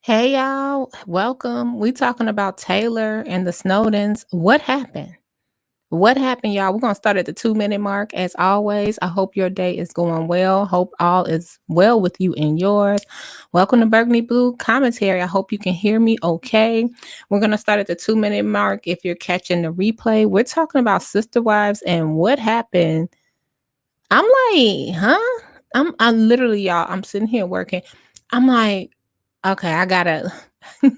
Hey y'all, welcome. We talking about Taylor and the Snowdens. What happened? What happened, y'all? We're gonna start at the 2 minute mark. As always, I hope your day is going well. Hope all is well with you and yours. Welcome to Burgundy Blue Commentary. I hope you can hear me okay. We're gonna start at the 2 minute mark. If you're catching the replay, we're talking about sister wives and what happened. I'm like, huh? I literally, y'all, I'm sitting here working. I'm like, okay, I gotta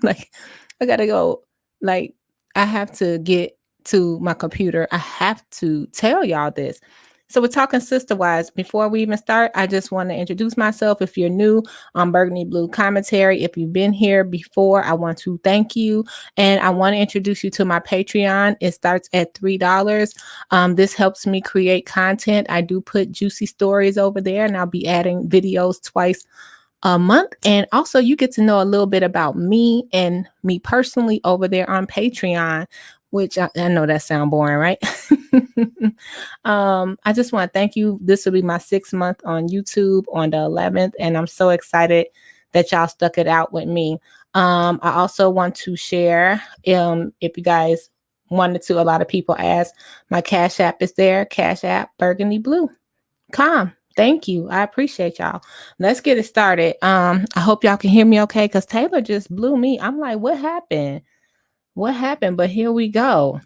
like I gotta go. Like, I have to get to my computer. I have to tell y'all this. So we're talking sister wives. Before we even start, I just want to introduce myself. If you're new on Burgundy Blue Commentary, if you've been here before, I want to thank you. And I want to introduce you to my Patreon. It starts at $3. This helps me create content. I do put juicy stories over there, and I'll be adding videos twice a month. And also you get to know a little bit about me and me personally over there on Patreon, which I know that sounds boring, right? I just want to thank you. This will be my 6th month on YouTube on the 11th, and I'm so excited that y'all stuck it out with me. I also want to share, if you guys wanted to, a lot of people ask, my Cash App is there. Cash App Burgundy Blue. Thank you. I appreciate y'all. Let's get it started. I hope y'all can hear me okay, because Taylor just blew me. I'm like, what happened? What happened? But here we go.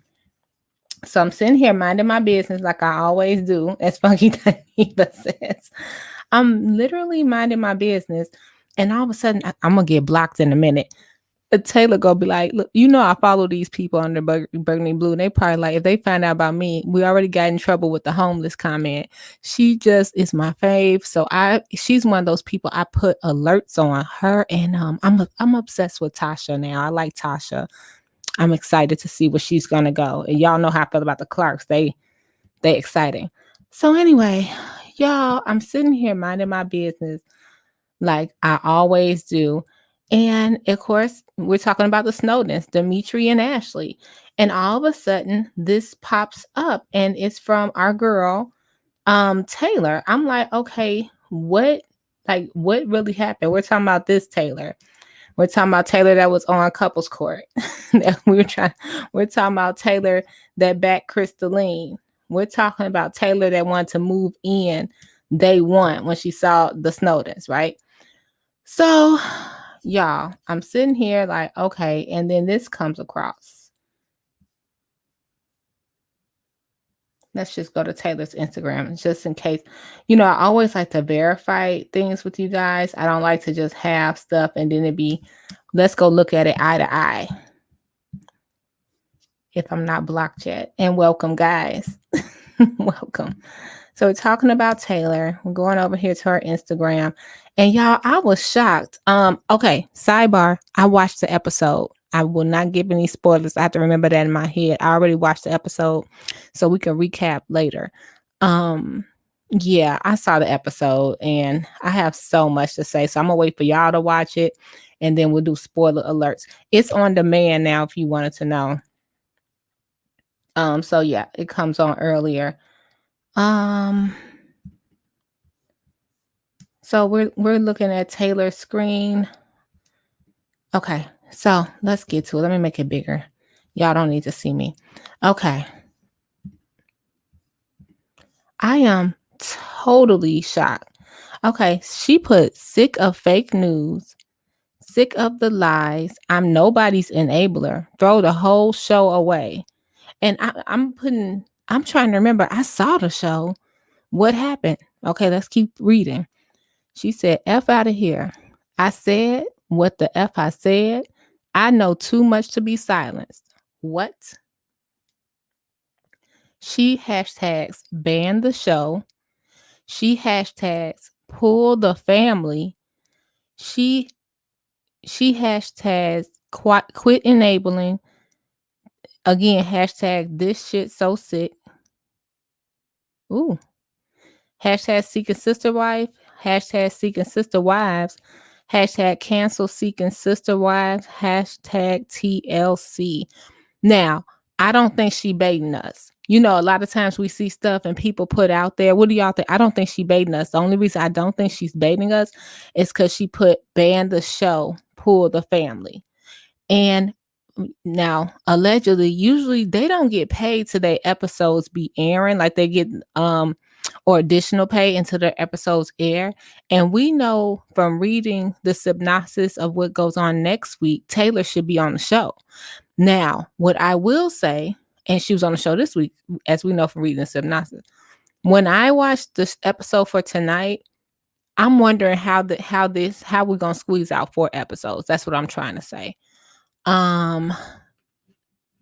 So I'm sitting here minding my business like I always do, as Funky Diva says. I'm literally minding my business, and all of a sudden, I'm going to get blocked in a minute. Taylor gonna be like, look, I follow these people under Burgundy Blue, and they probably like, if they find out about me, we already got in trouble with the homeless comment. She just is my fave. So she's one of those people I put alerts on her, and I'm obsessed with Tasha now. I like Tasha. I'm excited to see where she's gonna go. And y'all know how I feel about the Clarks. They exciting. So anyway, y'all, I'm sitting here minding my business like I always do. And of course, we're talking about the Snowdens, Dimitri and Ashley. And all of a sudden, this pops up, and it's from our girl, Taylor. I'm like, okay, what really happened? We're talking about this Taylor. We're talking about Taylor that was on couples court. We're talking about Taylor that backed Christaline. We're talking about Taylor that wanted to move in day one when she saw the Snowdens, right? So, y'all, I'm sitting here like, okay, and then this comes across. Let's just go to Taylor's Instagram just in case. I always like to verify things with you guys. I don't like to just have stuff and then it be, let's go look at it eye to eye. If I'm not blocked yet. And welcome, guys. Welcome. So we're talking about Taylor. We're going over here to her Instagram. And y'all, I was shocked. Okay, sidebar. I watched the episode. I will not give any spoilers. I have to remember that in my head. I already watched the episode, so we can recap later. Yeah, I saw the episode, and I have so much to say. So I'm gonna wait for y'all to watch it, and then we'll do spoiler alerts. It's on demand now if you wanted to know. So yeah, it comes on earlier. So we're looking at Taylor's screen. Okay, so let's get to it. Let me make it bigger. Y'all don't need to see me. Okay. I am totally shocked. Okay, she put sick of fake news, sick of the lies. I'm nobody's enabler. Throw the whole show away. And I'm trying to remember. I saw the show. What happened? Okay, let's keep reading. She said, F out of here. I said what the F I said. I know too much to be silenced. What? She hashtags ban the show. She hashtags pull the family. She hashtags quit enabling. Again, hashtag this shit so sick. Ooh. Hashtag seeking sister wife. Hashtag seeking sister wives. Hashtag cancel seeking sister wives. Hashtag TLC. Now, I don't think she baiting us. A lot of times we see stuff and people put out there. What do y'all think? I don't think she baiting us. The only reason I don't think she's baiting us is because she put ban the show, pull the family. And now, allegedly, usually they don't get paid till their episodes be airing, like they get or additional pay until their episodes air. And we know from reading the synopsis of what goes on next week, Tayler should be on the show. Now, what I will say, and she was on the show this week, as we know from reading the synopsis. When I watched this episode for tonight, I'm wondering how we're gonna squeeze out 4 episodes. That's what I'm trying to say. The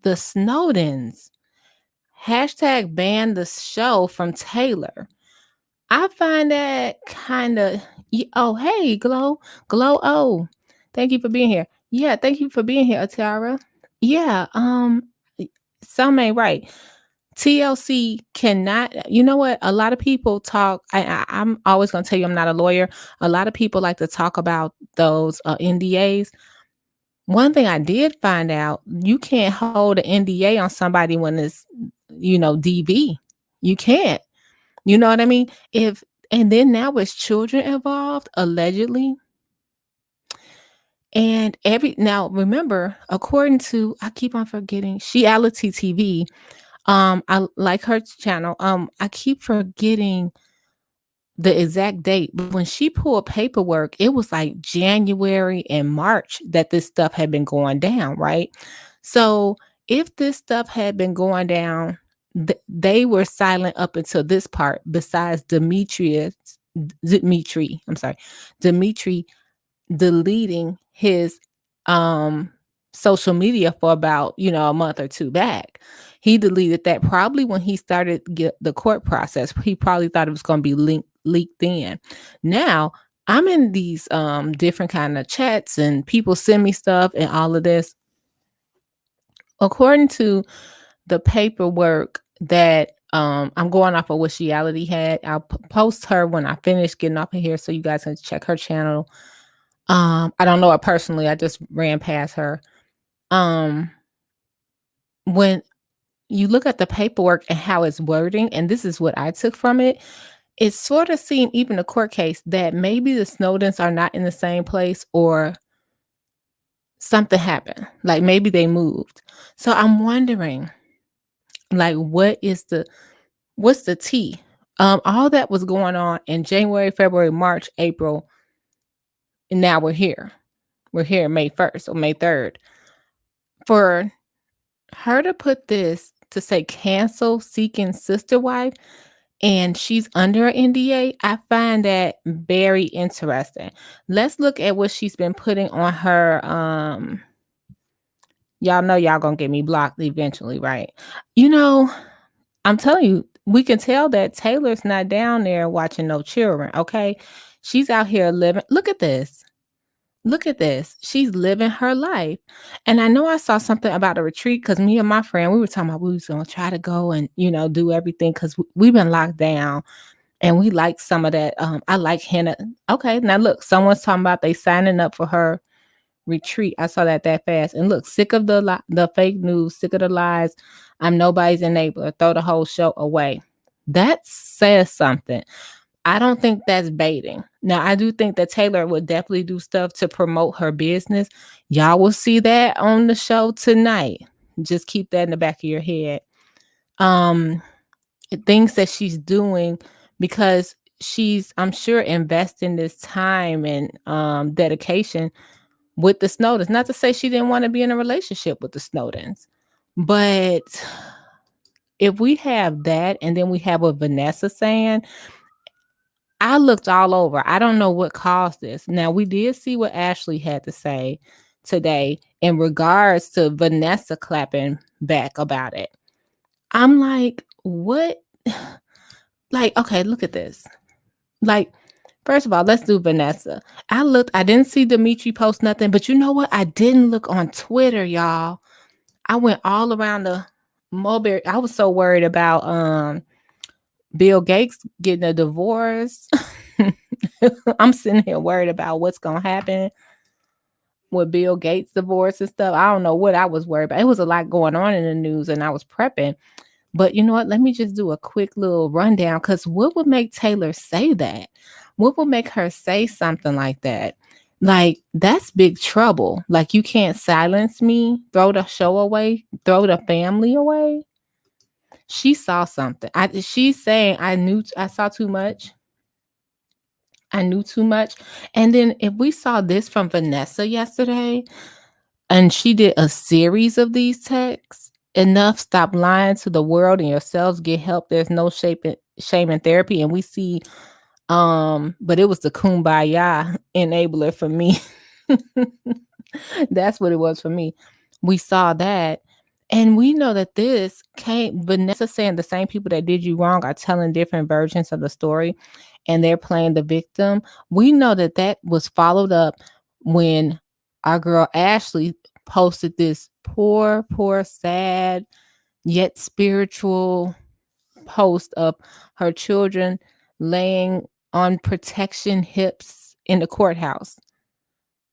Snowdens hashtag ban the show from Tayler. I find that kind of. Oh, hey, Glow. Oh, thank you for being here. Yeah, thank you for being here, Atara. Yeah, some ain't right. TLC cannot. You know what? A lot of people talk. I'm always gonna tell you I'm not a lawyer. A lot of people like to talk about those NDAs. One thing I did find out, you can't hold an NDA on somebody when it's, DV. You can't. You know what I mean? And then now with children involved, allegedly. And now remember, according to, I keep on forgetting, Sheality TV, I like her channel. I keep forgetting the exact date, but when she pulled paperwork, it was like January and March that this stuff had been going down, right? So if this stuff had been going down, they were silent up until this part, besides Dimitri deleting his social media for about a month or 2 back. He deleted that probably when he started the court process. He probably thought it was going to be leaked in. Now I'm in these different kind of chats and people send me stuff and all of this. According to the paperwork that I'm going off of what Sheality had, I'll post her when I finish getting off of here so you guys can check her channel. I don't know her personally. I just ran past her. When you look at the paperwork and how it's wording, and this is what I took from it, it sort of seemed, even a court case, that maybe the Snowdens are not in the same place or something happened. Like maybe they moved. So I'm wondering, like, what's the tea? All that was going on in January, February, March, April, and now we're here. We're here May 1st or May 3rd. For her to put this to say cancel seeking sister wife, and she's under an NDA, I find that very interesting. Let's look at what she's been putting on her. Y'all know y'all gonna get me blocked eventually, right? I'm telling you, we can tell that Taylor's not down there watching no children, okay? She's out here living. Look at this. Look at this. She's living her life. And I know I saw something about a retreat because me and my friend, we were talking about we was going to try to go and, do everything because we've been locked down and we like some of that. I like henna. Okay, now look, someone's talking about they signing up for her retreat. I saw that fast. And look, sick of the fake news, sick of the lies. I'm nobody's enabler. Throw the whole show away. That says something. I don't think that's baiting. Now, I do think that Tayler would definitely do stuff to promote her business. Y'all will see that on the show tonight. Just keep that in the back of your head. Things that she's doing because she's, I'm sure, investing this time and dedication with the Snowdens. Not to say she didn't want to be in a relationship with the Snowdens, but if we have that and then we have what Vanessa saying, I looked all over. I don't know what caused this. Now, we did see what Ashley had to say today in regards to Vanessa clapping back about it. I'm like, what? Like, okay, look at this. Like, first of all, let's do Vanessa. I didn't see Dimitri post nothing, but you know what? I didn't look on Twitter, y'all. I went all around the Mulberry. I was so worried about Bill Gates getting a divorce. I'm sitting here worried about what's going to happen with Bill Gates' divorce and stuff. I don't know what I was worried about. It was a lot going on in the news and I was prepping. But you know what? Let me just do a quick little rundown because what would make Tayler say that? What would make her say something like that? Like, that's big trouble. Like, you can't silence me, throw the show away, throw the family away. She saw something. She's saying, I saw too much. I knew too much. And then if we saw this from Vanessa yesterday, and she did a series of these texts, enough, stop lying to the world and yourselves, get help. There's no shame in therapy. And we see, but it was the kumbaya enabler for me. That's what it was for me. We saw that. And we know that this came, Vanessa saying the same people that did you wrong are telling different versions of the story and they're playing the victim. We know that that was followed up when our girl Ashley posted this poor, sad, yet spiritual post of her children laying on protection hips in the courthouse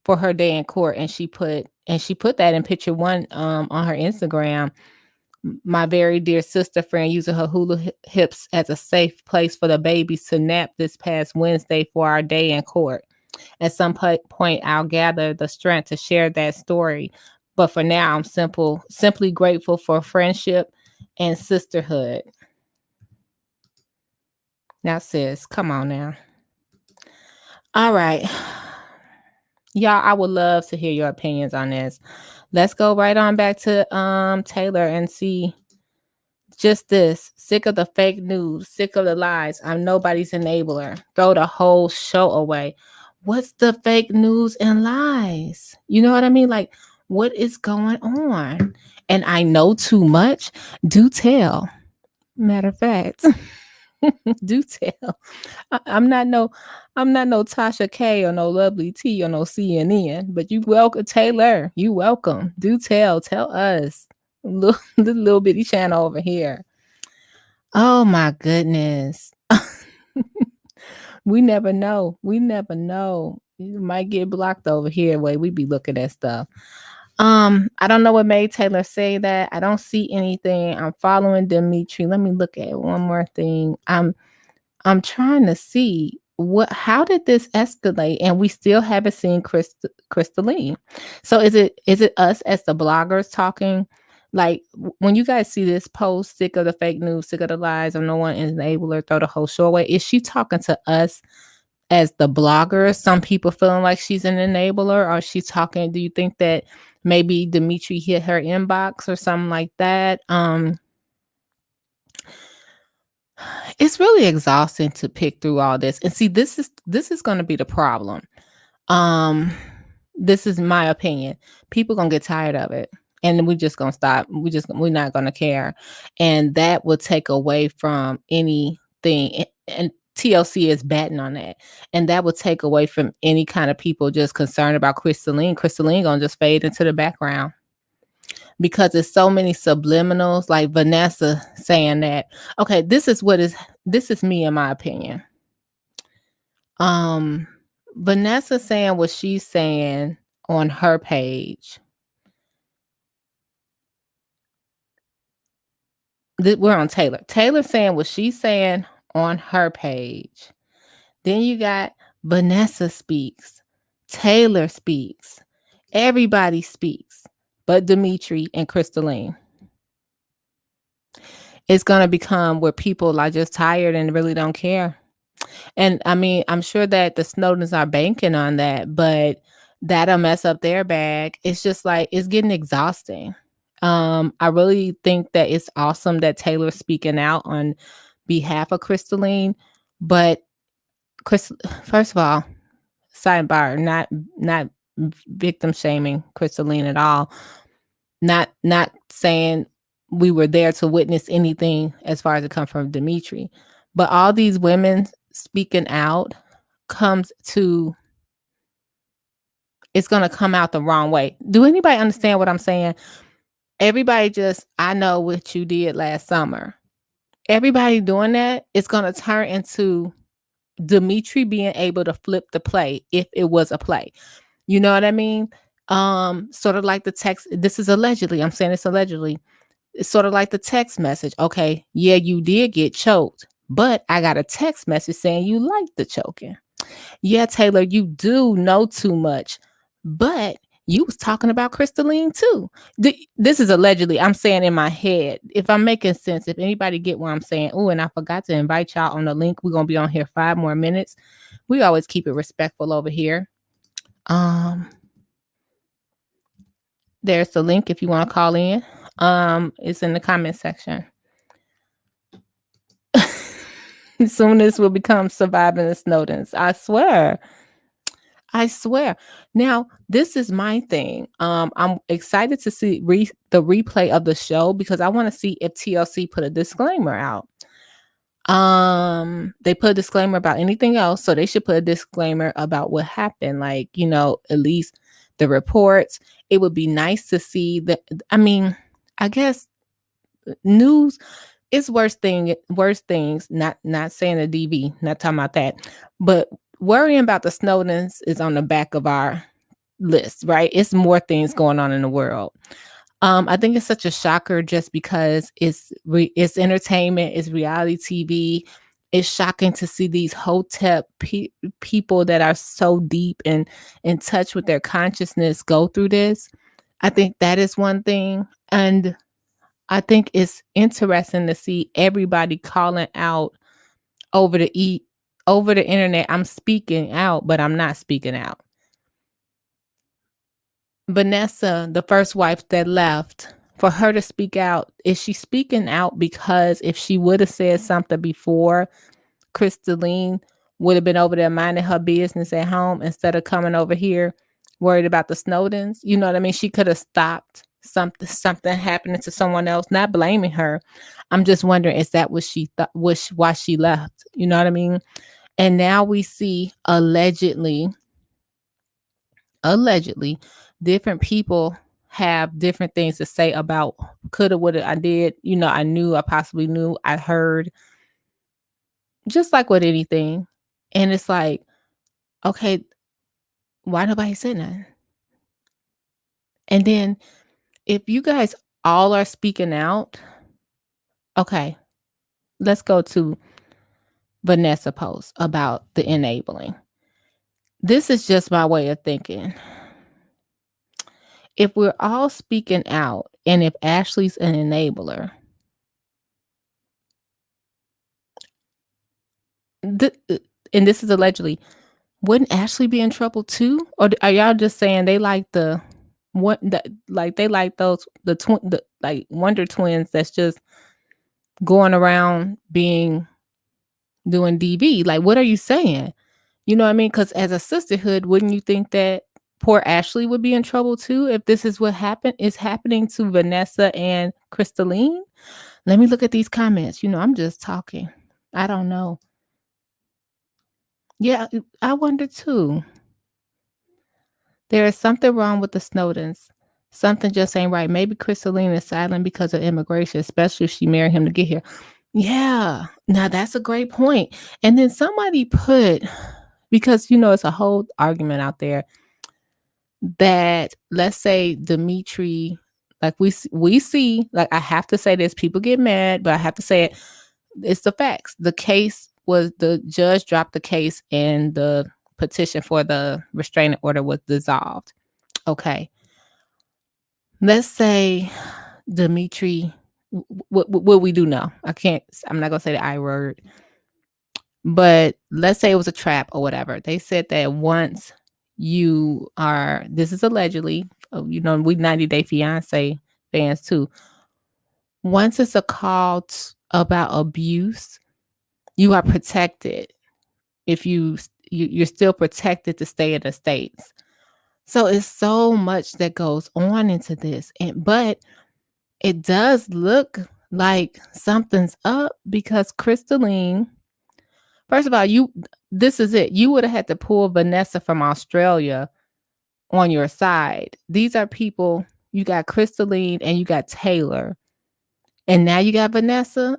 for her day in court. And she put that in picture one on her Instagram. My very dear sister friend using her hula hips as a safe place for the babies to nap this past Wednesday for our day in court. At some point, I'll gather the strength to share that story. But for now, I'm simply grateful for friendship and sisterhood. Now, sis, come on now. All right. Y'all, I would love to hear your opinions on this. Let's go right on back to Tayler and see just this. Sick of the fake news, sick of the lies. I'm nobody's enabler. Throw the whole show away. What's the fake news and lies? You know what I mean? Like, what is going on? And I know too much. Do tell. Matter of fact, do tell. I'm not no Tasha K or no Lovely T or no CNN, but you welcome, Tayler. You welcome. Do tell us. The little bitty channel over here. Oh my goodness. We never know. You might get blocked over here where we be looking at stuff. I don't know what made Tayler say that. I don't see anything. I'm following Dimitri. Let me look at one more thing. I'm trying to see how did this escalate, and we still haven't seen Christaline. So is it us as the bloggers talking? Like, when you guys see this post, sick of the fake news, sick of the lies, or no one is enabler, throw the whole show away. Is she talking to us as the bloggers? Some people feeling like she's an enabler, or is she talking? Do you think that maybe Dimitri hit her inbox or something like that? It's really exhausting to pick through all this. And see, this is going to be the problem. This is my opinion. People going to get tired of it. And we're just going to stop. We're not going to care. And that will take away from anything. And TLC is batting on that. And that will take away from any kind of people just concerned about Christaline. Christaline going to just fade into the background. Because there's so many subliminals, like Vanessa saying that. Okay, this is me in my opinion. Vanessa saying what she's saying on her page. We're on Tayler. Tayler saying what she's saying on her page. Then you got Vanessa speaks. Tayler speaks. Everybody speaks. But Dimitri and Christaline. It's going to become where people are just tired and really don't care. And I mean, I'm sure that the Snowdens are banking on that, but that'll mess up their bag. It's just like, it's getting exhausting. I really think that it's awesome that Tayler's speaking out on behalf of Christaline, but first of all, sidebar, not victim shaming Christaline at all. Not saying we were there to witness anything as far as it comes from Dimitri, but all these women speaking out it's going to come out the wrong way. Do anybody understand what I'm saying? Everybody I know what you did last summer. Everybody doing that, it's going to turn into Dimitri being able to flip the play if it was a play. You know what I mean? Sort of like the text. This is allegedly. I'm saying it's allegedly. It's sort of like the text message. Okay, yeah, you did get choked, but I got a text message saying you liked the choking. Yeah, Taylor, you do know too much, but you was talking about Christaline too. This is allegedly, I'm saying in my head. If I'm making sense, if anybody get what I'm saying. Oh, and I forgot to invite y'all on the link. We're gonna be on here 5 more minutes. We always keep it respectful over here. There's the link if you want to call in. It's in the comment section. Soon as will become surviving the Snowdens. I swear. Now, this is my thing. I'm excited to see the replay of the show because I want to see if TLC put a disclaimer out. They put a disclaimer about anything else, so they should put a disclaimer about what happened. Like, at least the reports. It would be nice to see that. I mean, I guess news is worse things. Not saying the DV, not talking about that, but worrying about the Snowdens is on the back of our list, right? It's more things going on in the world. I think it's such a shocker just because it's entertainment, it's reality TV. It's shocking to see these hotep people that are so deep and in touch with their consciousness go through this. I think that is one thing. And I think it's interesting to see everybody calling out over the internet. I'm speaking out, but I'm not speaking out. Vanessa, the first wife that left, for her to speak out, is she speaking out because if she would have said something before, Christaline would have been over there minding her business at home instead of coming over here worried about the Snowdens? You know what I mean? She could have stopped something happening to someone else, not blaming her. I'm just wondering, is that what she thought was why she left? You know what I mean? And now we see allegedly different people have different things to say about coulda, woulda, I did, I knew, I possibly knew, I heard, just like with anything. And it's like, okay, why nobody said nothing? And then if you guys all are speaking out, okay, let's go to Vanessa post about the enabling. This is just my way of thinking. If we're all speaking out and if Ashley's an enabler, and this is allegedly, wouldn't Ashley be in trouble too? Or are y'all just saying they like the they like those like Wonder Twins that's just going around doing DV? Like, what are you saying? You know what I mean? Because as a sisterhood, wouldn't you think that poor Ashley would be in trouble too if this is what is happening to Vanessa and Christaline? Let me look at these comments. I'm just talking. I don't know. Yeah, I wonder too. There is something wrong with the Snowdens. Something just ain't right. Maybe Christaline is silent because of immigration, especially if she married him to get here. Yeah. Now that's a great point. And then somebody put, because it's a whole argument out there that, let's say Dimitri, like we see, like, I have to say this, people get mad, but I have to say it. It's the facts. The judge dropped the case and the petition for the restraining order was dissolved. Okay. Let's say Dimitri, what we do know. I'm not going to say the I word, but let's say it was a trap or whatever. They said that once this is allegedly, we 90 Day Fiance fans too. Once it's a call about abuse, you are protected. If you're still protected to stay in the States. So it's so much that goes on into this. But it does look like something's up because Christaline, first of all, this is it. You would have had to pull Vanessa from Australia on your side. These are people, you got Christaline and you got Tayler. And now you got Vanessa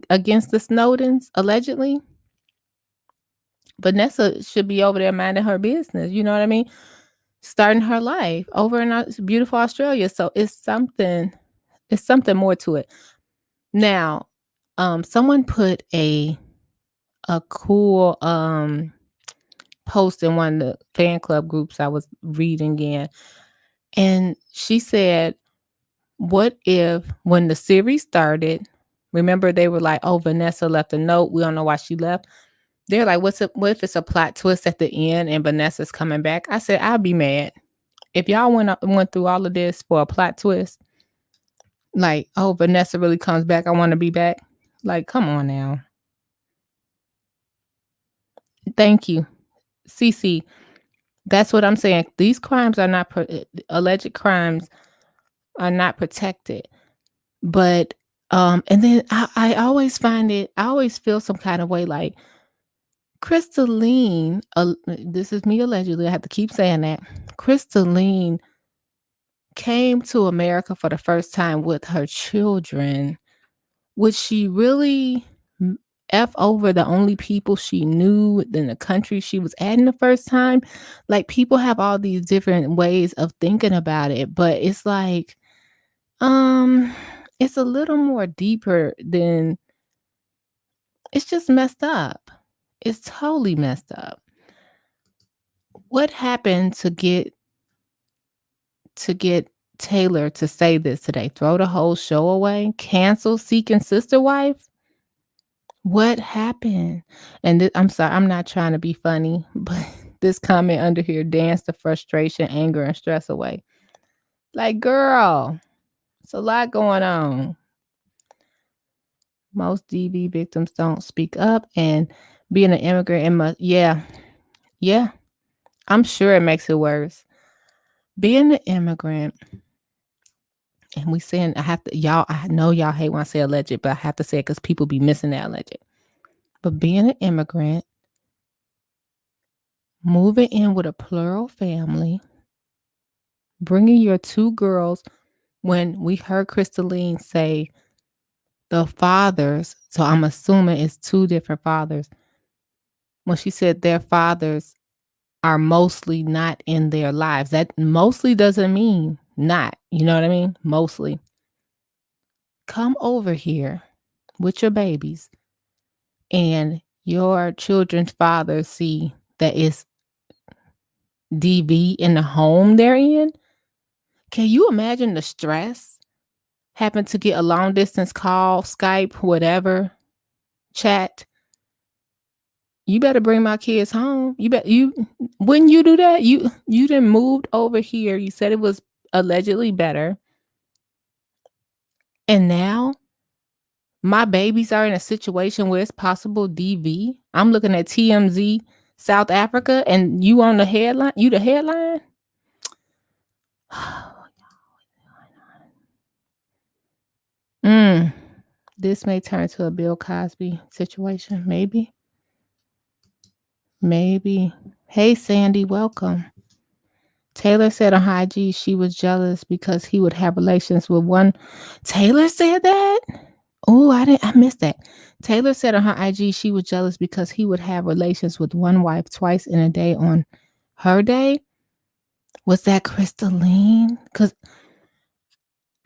against the Snowdens, allegedly. Vanessa should be over there minding her business. You know what I mean? Starting her life over in beautiful Australia. So it's something more to it. Now, someone put a cool post in one of the fan club groups I was reading in, and she said, what if when the series started, remember they were like, oh, Vanessa left a note, we don't know why she left. They're like, what if it's a plot twist at the end and Vanessa's coming back? I said, I'd be mad. If y'all went through all of this for a plot twist, like, oh, Vanessa really comes back, I want to be back. Like, come on now. Thank you. CC. That's what I'm saying. These crimes are not alleged crimes are not protected. But and then I always I always feel some kind of way like Christaline, this is me allegedly, I have to keep saying that. Christaline came to America for the first time with her children. Would she really F over the only people she knew within the country she was at in the first time? Like, people have all these different ways of thinking about it, but it's like, it's a little more deeper than it's just messed up. It's totally messed up. What happened to get Tayler to say this today? Throw the whole show away? Cancel Seeking Sister Wife? What happened? And I'm sorry, I'm not trying to be funny, but this comment under here, dance the frustration, anger, and stress away. Like, girl, it's a lot going on. Most DV victims don't speak up, and being an immigrant, yeah, I'm sure it makes it worse. Being an immigrant, and we saying, I know y'all hate when I say alleged, but I have to say it because people be missing that alleged. But being an immigrant, moving in with a plural family, bringing your two girls, when we heard Christaline say the fathers, so I'm assuming it's two different fathers. When she said their fathers are mostly not in their lives, that mostly doesn't mean not. You know what I mean? Mostly. Come over here with your babies and your children's father see that it's DV in the home they're in. Can you imagine the stress? Happen to get a long distance call, Skype, whatever, chat. You better bring my kids home. Wouldn't you do that? You done moved over here. You said it was allegedly better. And now my babies are in a situation where it's possible DV. I'm looking at TMZ South Africa, and you on the headline? You the headline? This may turn to a Bill Cosby situation. Maybe. Hey, Sandy, welcome. Tayler said on her IG she was jealous because he would have relations with one. Tayler said that? Oh, I missed that. Tayler said on her IG she was jealous because he would have relations with one wife twice in a day on her day. Was that Christaline? Because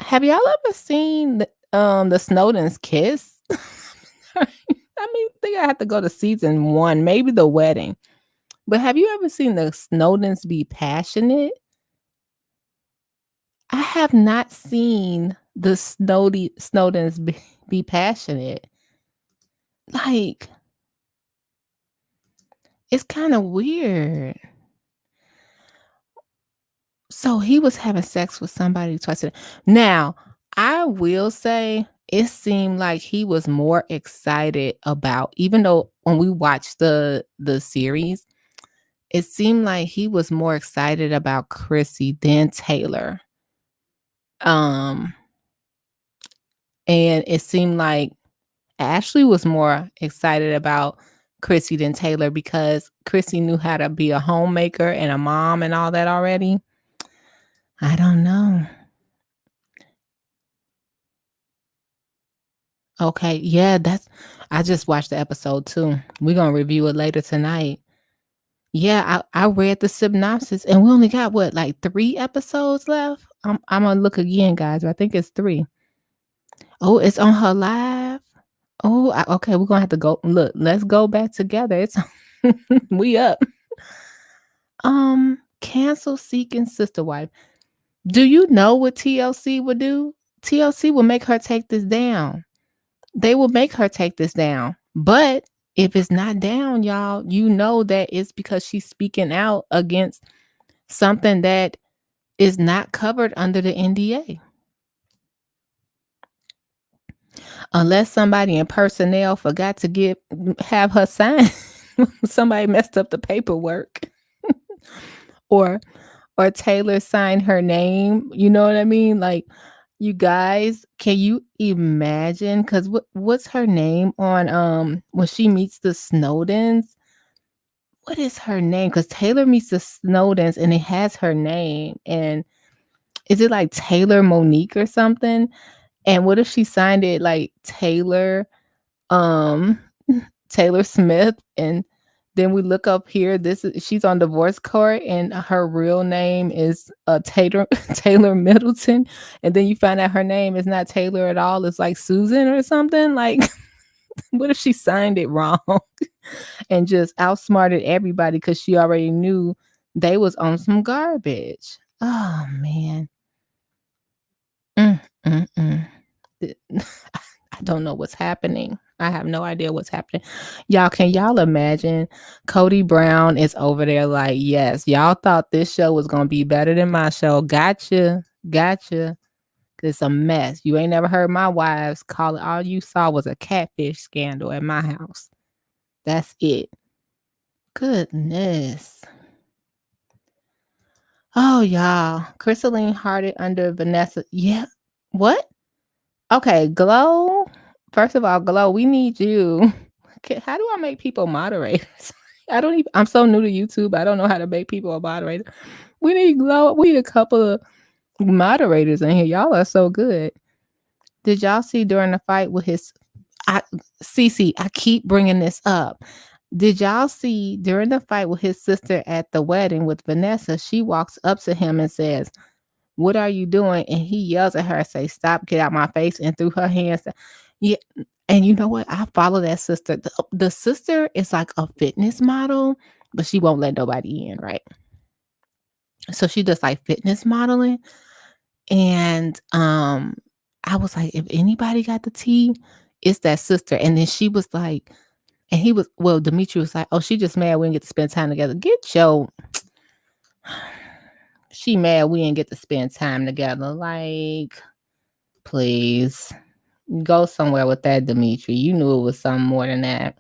have y'all ever seen the Snowdens kiss? I think I have to go to season 1, maybe the wedding. But have you ever seen the Snowdens be passionate? I have not seen the Snowdens be passionate. Like, it's kind of weird. So he was having sex with somebody twice a day. Now, I will say it seemed like he was more excited about, even though when we watched the series, it seemed like he was more excited about Chrissy than Tayler. And it seemed like Ashley was more excited about Chrissy than Tayler because Chrissy knew how to be a homemaker and a mom and all that already. I don't know. Okay, yeah, I just watched the episode too. We're gonna review it later tonight. Yeah, I read the synopsis and we only got what, like 3 episodes left? I'm gonna look again, guys, but I think it's 3. Oh, it's on her live. Oh, okay, we're gonna have to go look. Let's go back together. It's we up. Cancel seeking sister wife. Do you know what TLC would do? TLC will make her take this down. They will make her take this down. But if it's not down, y'all, you know that it's because she's speaking out against something that is not covered under the NDA. Unless somebody in personnel forgot to have her sign. Somebody messed up the paperwork. or Tayler signed her name. You know what I mean? Like, you guys, can you imagine? Because what's her name on when she meets the Snowdens? What is her name? Because Tayler meets the Snowdens and it has her name. And is it like Taylor Monique or something? And what if she signed it like Taylor, um, Taylor Smith? And then we look up here. She's on divorce court, and her real name is Taylor Taylor Middleton. And then you find out her name is not Taylor at all. It's like Susan or something. Like, what if she signed it wrong and just outsmarted everybody because she already knew they was on some garbage? Oh man. Mm. I don't know what's happening. I have no idea what's happening. Y'all, can y'all imagine? Cody Brown is over there like, yes, y'all thought this show was going to be better than my show. Gotcha. It's a mess. You ain't never heard my wives call it. All you saw was a catfish scandal at my house. That's it. Goodness. Oh, y'all. Christaline hearted under Vanessa. Yeah. What? Okay, Glow. First of all, Glow, we need you. How do I make people moderators? I'm so new to YouTube. I don't know how to make people a moderator. We need Glow. We need a couple of moderators in here. Y'all are so good. Did y'all see during the fight with Cece, I keep bringing this up. Did y'all see during the fight with his sister at the wedding with Vanessa, she walks up to him and says, "What are you doing?" And he yells at her, say, "Stop, get out my face," and threw her hands. Yeah. And you know what? I follow that sister. The sister is like a fitness model, but she won't let nobody in, right? So she does like fitness modeling. And I was like, if anybody got the tea, it's that sister. And then she was like, Dimitri was like, "Oh, she just mad we didn't get to spend time together." She mad we didn't get to spend time together. Like, please go somewhere with that, Dimitri. You knew it was something more than that.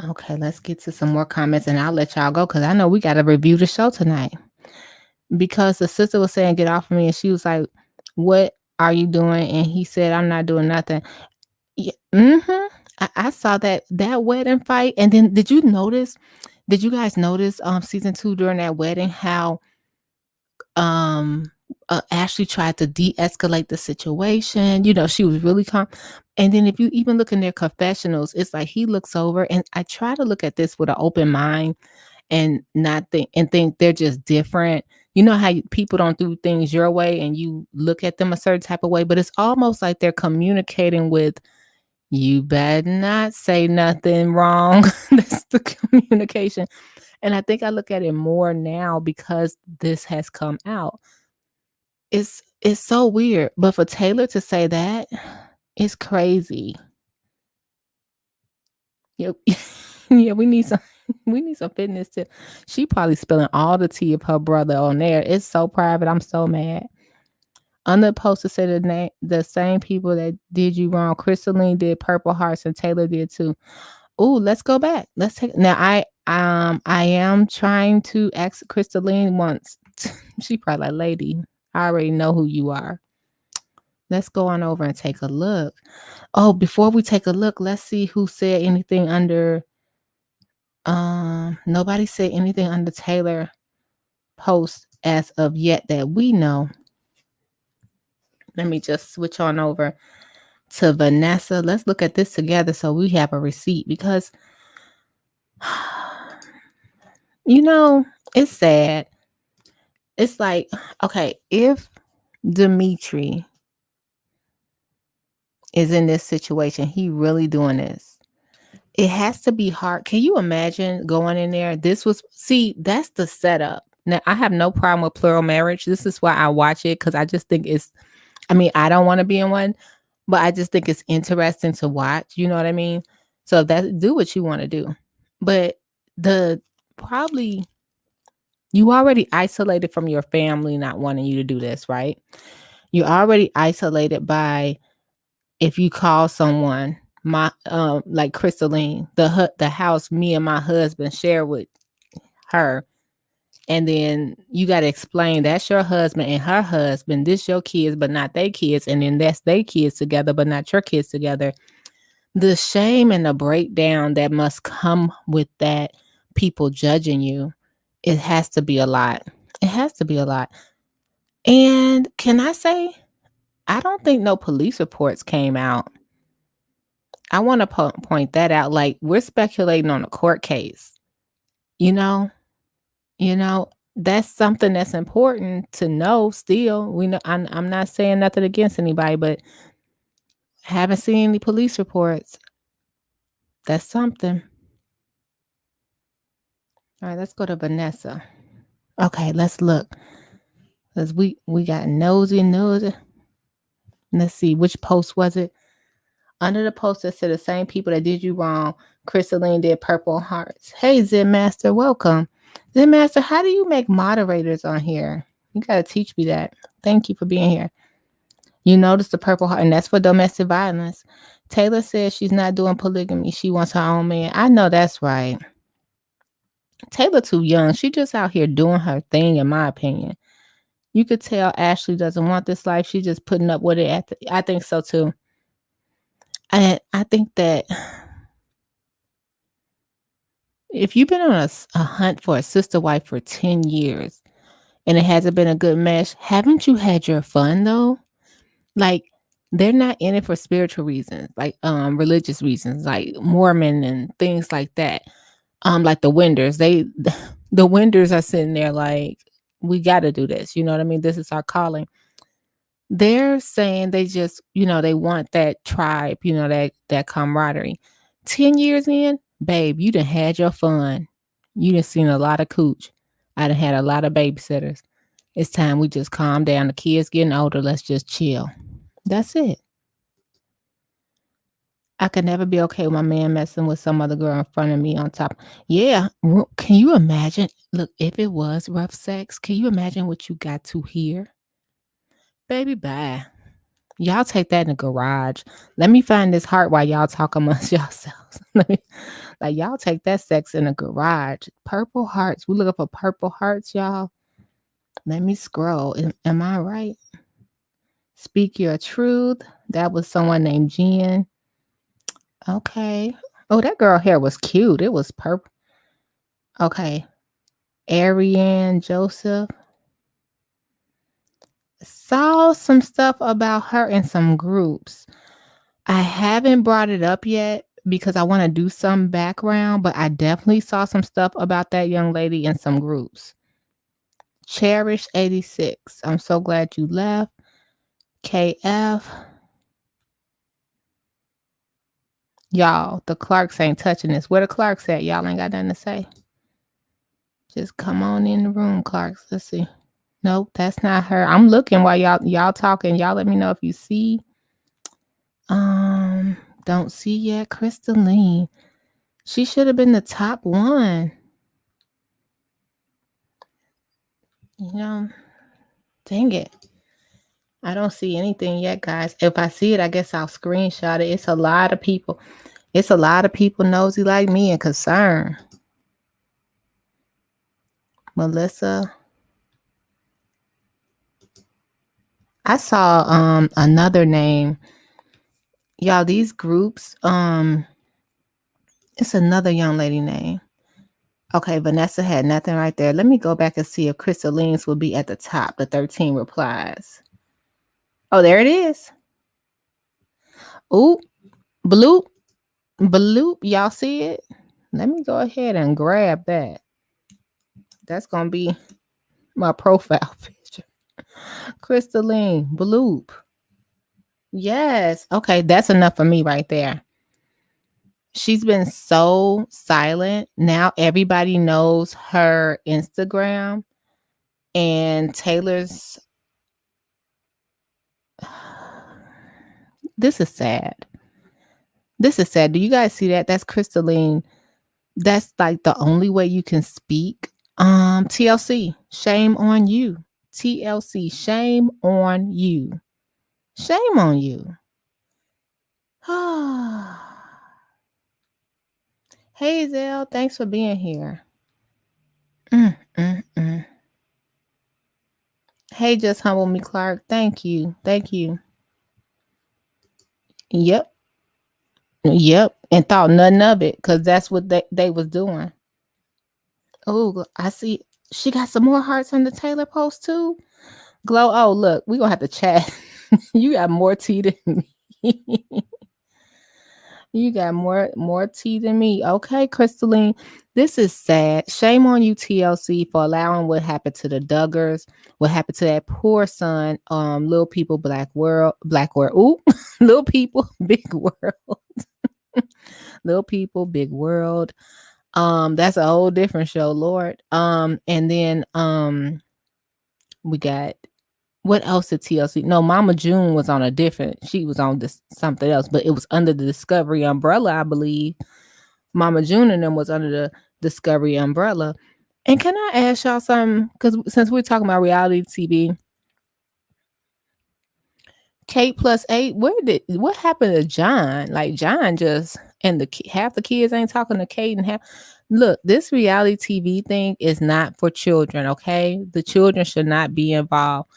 Okay, let's get to some more comments and I'll let y'all go because I know we got to review the show tonight. Because the sister was saying, "Get off of me," and she was like, "What are you doing?" And he said, "I'm not doing nothing." Yeah, I saw that wedding fight. And then did you guys notice season 2 during that wedding how Ashley tried to de-escalate the situation. You know, she was really calm. And then if you even look in their confessionals, it's like he looks over, and I try to look at this with an open mind and not think they're just different. You know how people don't do things your way and you look at them a certain type of way, but it's almost like they're communicating with, "You better not say nothing wrong." That's the communication. And I think I look at it more now because this has come out. It's so weird, but for Tayler to say that, it's crazy. Yep. Yeah, we need some fitness tip. She probably spilling all the tea of her brother on there. It's so private. I'm so mad. Under the poster said the same people that did you wrong. Christaline did Purple Hearts and Tayler did too. Oh, let's go back. Let's take now. I am trying to ask Christaline once. She probably like, "Lady, I already know who you are." Let's go on over and take a look. Oh, before we take a look, let's see who said anything under. Nobody said anything under Tayler post as of yet that we know. Let me just switch on over to Vanessa. Let's look at this together so we have a receipt because, you know, it's sad. It's like, okay, if Dimitri is in this situation, he really doing this. It has to be hard. Can you imagine going in there? That's the setup. Now, I have no problem with plural marriage. This is why I watch it, because I just think I don't want to be in one, but I just think it's interesting to watch. You know what I mean? So do what you want to do. But the probably you already isolated from your family not wanting you to do this, right? You're already isolated by if you call someone my like Christaline, the house me and my husband share with her, and then you got to explain that's your husband and her husband, this your kids but not their kids, and then that's their kids together but not your kids together. The shame and the breakdown that must come with that, people judging you, it has to be a lot. It has to be a lot. And can I say, I don't think no police reports came out. I want to point that out. Like, we're speculating on a court case. You know, that's something that's important to know. Still, we know. I'm not saying nothing against anybody, but haven't seen any police reports. That's something. All right, let's go to Vanessa. Okay, let's look. Cause we got nosy. Let's see, which post was it? Under the post that said the same people that did you wrong, Christaline did purple hearts. Hey, Zen Master, welcome. Zen Master, how do you make moderators on here? You got to teach me that. Thank you for being here. You notice the purple heart, and that's for domestic violence. Tayler says she's not doing polygamy. She wants her own man. I know that's right. Tayler too young. She just out here doing her thing, in my opinion. You could tell Ashley doesn't want this life. She's just putting up with it. I think so too. And I think that if you've been on a hunt for a sister wife for 10 years and it hasn't been a good mesh, haven't you had your fun though? Like, they're not in it for spiritual reasons, like religious reasons, like Mormon and things like that. Like the Winders, the Winders are sitting there like, we got to do this. You know what I mean? This is our calling. They're saying they just, they want that tribe, that camaraderie. 10 years in, babe, you done had your fun. You done seen a lot of cooch. I done had a lot of babysitters. It's time we just calm down. The kids getting older. Let's just chill. That's it. I could never be okay with my man messing with some other girl in front of me on top. Yeah. Can you imagine? Look, if it was rough sex, can you imagine what you got to hear? Baby, bye. Y'all take that in the garage. Let me find this heart while y'all talk amongst yourselves. Like, y'all take that sex in the garage. Purple hearts. We looking for purple hearts, y'all. Let me scroll. Am I right? Speak your truth. That was someone named Jen. Okay. Oh, that girl hair was cute. It was purple. Okay. Ariane Joseph. Saw some stuff about her in some groups. I haven't brought it up yet because I want to do some background, but I definitely saw some stuff about that young lady in some groups. Cherish 86. I'm so glad you left. KF. Y'all, the Clarks ain't touching this. Where the Clarks at? Y'all ain't got nothing to say. Just come on in the room, Clarks. Let's see. Nope, that's not her. I'm looking while y'all talking. Y'all let me know if you see. Don't see yet. Christaline. She should have been the top one. Dang it. I don't see anything yet, guys. If I see it, I guess I'll screenshot it. It's a lot of people. It's a lot of people nosy like me and concerned. Melissa. I saw another name. Y'all, these groups, it's another young lady name. Okay, Vanessa had nothing right there. Let me go back and see if Crystaline's will be at the top, the 13 replies. Oh, there it is. Ooh, bloop. Bloop. Y'all see it? Let me go ahead and grab that. That's going to be my profile picture. Christaline, bloop. Yes. Okay, that's enough for me right there. She's been so silent. Now everybody knows her Instagram, and Taylor's. This is sad. This is sad. Do you guys see that? That's Christaline. That's like the only way you can speak. TLC, shame on you. TLC, shame on you. Shame on you. Hey, Zell, thanks for being here. Hey, Just Humble Me Clark. Thank you. Thank you. Yep. Yep. And thought nothing of it because that's what they was doing. Oh, I see. She got some more hearts on the Tayler post too. Glow. Oh, look, we gonna have to chat. You got more tea than me. You got more tea than me. Okay, Christaline. This is sad. Shame on you, TLC, for allowing what happened to the Duggars, what happened to that poor son, little people, black world. Ooh, little people, big world. Little people, big world. That's a whole different show, Lord. And then we got what else did TLC? No, Mama June was on a different. She was on this something else, but it was under the Discovery umbrella, I believe. Mama June and them was under the Discovery umbrella. And can I ask y'all something? Because since we're talking about reality TV, Kate plus 8, what happened to John? Like John just and half the kids ain't talking to Kate and half. Look, this reality TV thing is not for children. Okay, the children should not be involved.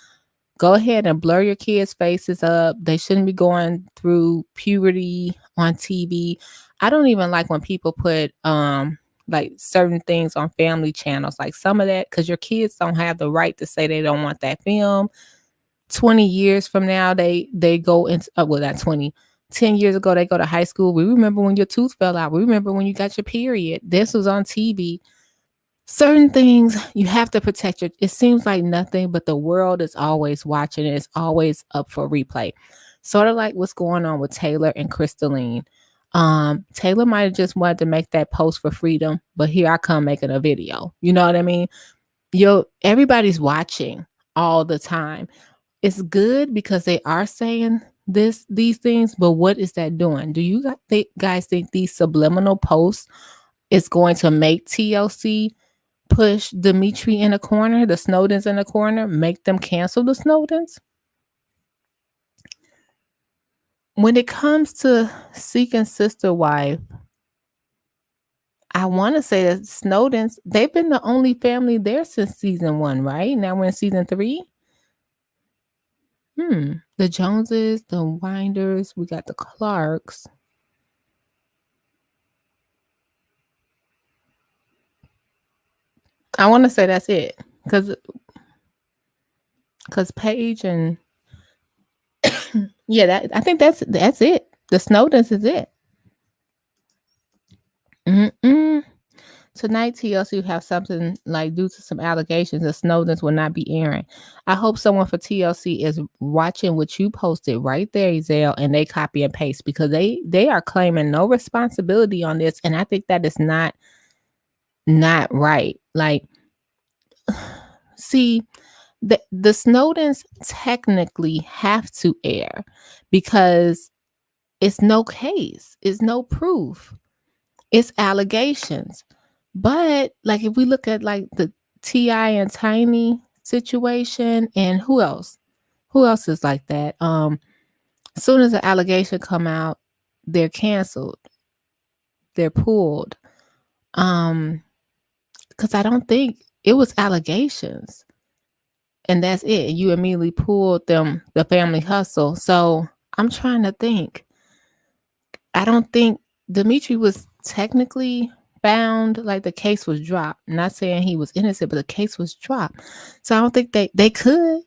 Go ahead and blur your kids' faces up. They shouldn't be going through puberty on TV. I don't even like when people put like certain things on family channels, like some of that, because your kids don't have the right to say they don't want that film. 20 years from now, they go into well, not 20. 10 years ago, they go to high school. We remember when your tooth fell out. We remember when you got your period. This was on TV. Certain things you have to protect your. It seems like nothing, but the world is always watching. It's always up for replay. Sort of like what's going on with Tayler and Christaline. Tayler might have just wanted to make that post for freedom, but here I come making a video. You know what I mean? Everybody's watching all the time. It's good because they are saying these things, but what is that doing? Do you guys think these subliminal posts is going to make TLC push Dimitri in a corner, the Snowdens in a corner, make them cancel the Snowdens? When it comes to Seeking Sister Wife, I want to say that Snowdens, they've been the only family there since season 1, right? Now we're in season 3. The Joneses, the Winders, we got the Clarks. I want to say that's it, because Paige and yeah, I think that's it. The Snowdens is it. Tonight, TLC have something like due to some allegations the Snowdens will not be airing. I hope someone for TLC is watching what you posted right there, Zell, and they copy and paste, because they are claiming no responsibility on this, and I think that is not right. Like, see, the Snowdens technically have to air because it's no case, it's no proof, it's allegations. But like if we look at like the T.I. and Tiny situation, and who else is like that? As soon as an allegation come out, they're canceled, they're pulled. Because I don't think it was allegations, and that's it. You immediately pulled them, the Family Hustle. So I'm trying to think. I don't think Dimitri was technically found, like the case was dropped. I'm not saying he was innocent, but the case was dropped. So I don't think they could.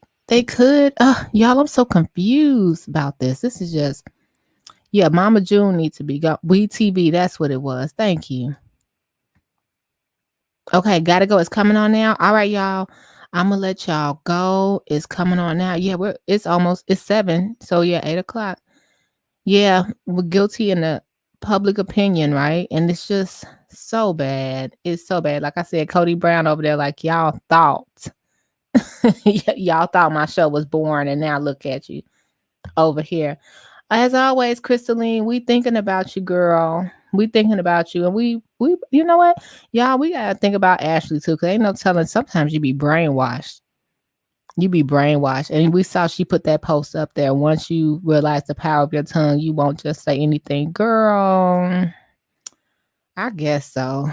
Y'all, I'm so confused about this. This is just, Mama June needs to be gone. We TV, that's what it was. Thank you. Okay, gotta go. It's coming on now. All right, y'all. I'm gonna let y'all go. It's coming on now. Yeah, it's 7. So 8 o'clock. Yeah, we're guilty in the public opinion, right? And it's just so bad. It's so bad. Like I said, Cody Brown over there, like y'all thought, y'all thought my show was boring, and now look at you over here. As always, Christaline, we thinking about you, girl. We thinking about you, and we, you know what, y'all, we gotta think about Ashley too, cause ain't no telling. Sometimes you be brainwashed. You be brainwashed, and we saw she put that post up there. Once you realize the power of your tongue, you won't just say anything, girl. I guess so.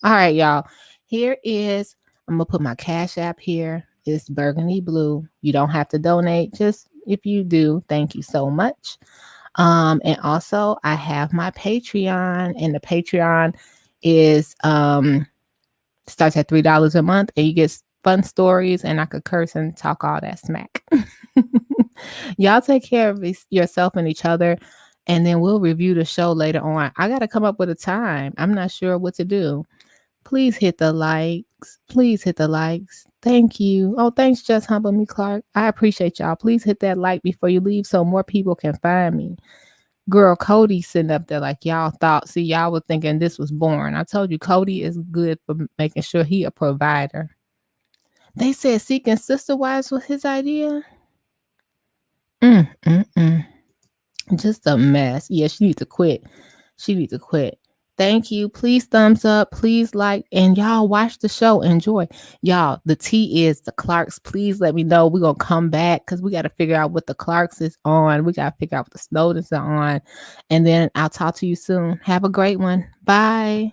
All right, y'all. Here is, I'm gonna put my Cash App here. It's burgundy blue. You don't have to donate. Just if you do, thank you so much. And also I have my Patreon, and the Patreon is starts at $3 a month, and you get fun stories, and I could curse and talk all that smack. Y'all take care of yourself and each other, and then we'll review the show later on. I got to come up with a time. I'm not sure what to do. Please hit the likes. Please hit the likes. Thank you. Oh, thanks, Just Humble Me Clark. I appreciate y'all. Please hit that like before you leave so more people can find me. Girl, Cody sitting up there like y'all thought. See, y'all were thinking this was boring. I told you Cody is good for making sure he a provider. They said seeking sister wives was his idea. Just a mess. Yeah, she needs to quit. She needs to quit. Thank you. Please thumbs up. Please like. And y'all watch the show. Enjoy. Y'all, the tea is the Clarks. Please let me know. We're going to come back because we got to figure out what the Clarks is on. We got to figure out what the Snowdens are on. And then I'll talk to you soon. Have a great one. Bye.